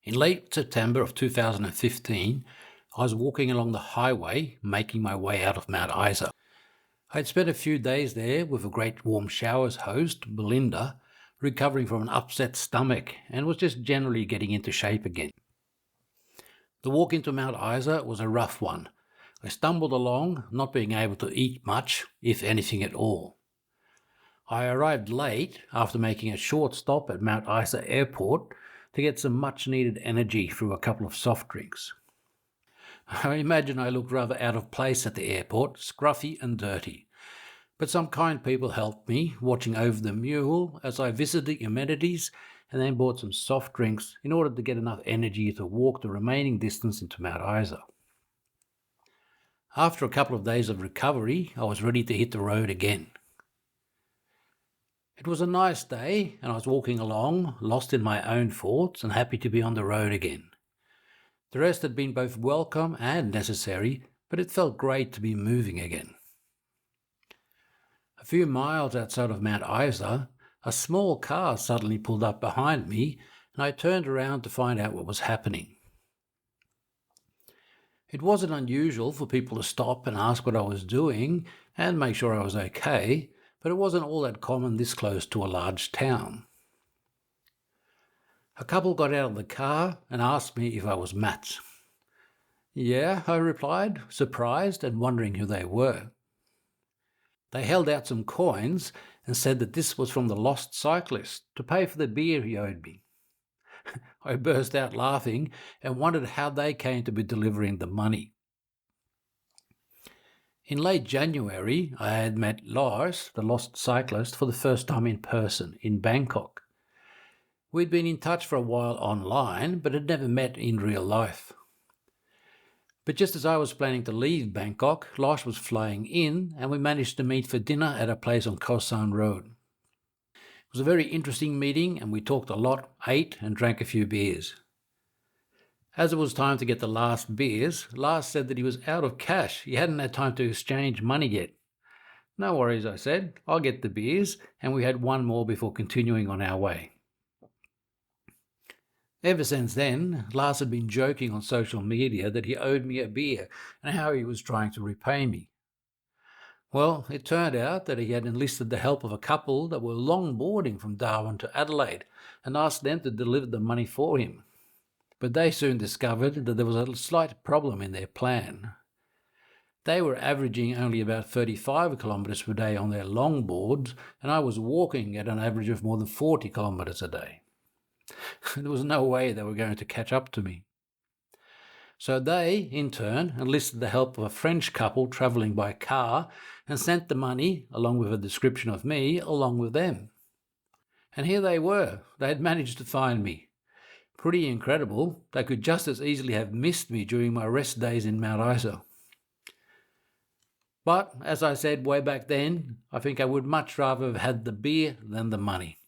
In late September of 2015, I was walking along the highway, making my way out of Mount Isa. I had spent a few days there with a Great Warm Showers host, Belinda, recovering from an upset stomach and was just generally getting into shape again. The walk into Mount Isa was a rough one. I stumbled along, not being able to eat much, if anything at all. I arrived late after making a short stop at Mount Isa Airport to get some much-needed energy through a couple of soft drinks. I imagine I looked rather out of place at the airport, scruffy and dirty. But some kind people helped me, watching over the mule as I visited the amenities and then bought some soft drinks in order to get enough energy to walk the remaining distance into Mount Isa. After a couple of days of recovery, I was ready to hit the road again. It was a nice day, and I was walking along, lost in my own thoughts and happy to be on the road again. The rest had been both welcome and necessary, but it felt great to be moving again. A few miles outside of Mount Isa, a small car suddenly pulled up behind me, and I turned around to find out what was happening. It wasn't unusual for people to stop and ask what I was doing and make sure I was okay, but it wasn't all that common this close to a large town. A couple got out of the car and asked me if I was Matt. Yeah, I replied, surprised and wondering who they were. They held out some coins and said that this was from the lost cyclist to pay for the beer he owed me. I burst out laughing and wondered how they came to be delivering the money. In late January, I had met Lars, the lost cyclist, for the first time in person in Bangkok. We'd been in touch for a while online, but had never met in real life. But just as I was planning to leave Bangkok, Lars was flying in, and we managed to meet for dinner at a place on Khao San Road. It was a very interesting meeting, and we talked a lot, ate and drank a few beers. As it was time to get the last beers, Lars said that he was out of cash. He hadn't had time to exchange money yet. No worries, I said. I'll get the beers, and we had one more before continuing on our way. Ever since then, Lars had been joking on social media that he owed me a beer and how he was trying to repay me. Well, it turned out that he had enlisted the help of a couple that were longboarding from Darwin to Adelaide and asked them to deliver the money for him. But they soon discovered that there was a slight problem in their plan. They were averaging only about 35 kilometres per day on their longboards, and I was walking at an average of more than 40 kilometres a day. There was no way they were going to catch up to me. So they, in turn, enlisted the help of a French couple travelling by car and sent the money, along with a description of me, along with them. And here they were. They had managed to find me. Pretty incredible. They could just as easily have missed me during my rest days in Mount Isa. But, as I said way back then, I think I would much rather have had the beer than the money.